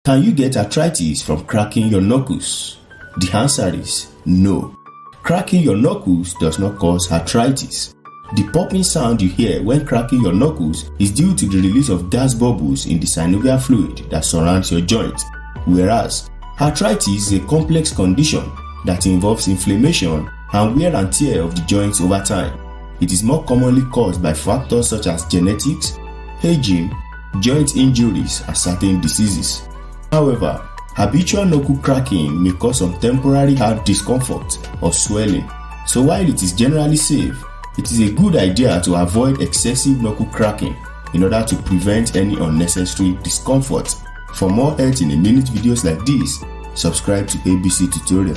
Can you get arthritis from cracking your knuckles? The answer is no. Cracking your knuckles does not cause arthritis. The popping sound you hear when cracking your knuckles is due to the release of gas bubbles in the synovial fluid that surrounds your joint, whereas arthritis is a complex condition that involves inflammation and wear and tear of the joints over time. It is more commonly caused by factors such as genetics, aging, joint injuries, and certain diseases. However, habitual knuckle cracking may cause some temporary heart discomfort or swelling, so while it is generally safe, it is a good idea to avoid excessive knuckle cracking in order to prevent any unnecessary discomfort. For more health in a minute videos like this, subscribe to ABC Tutorial.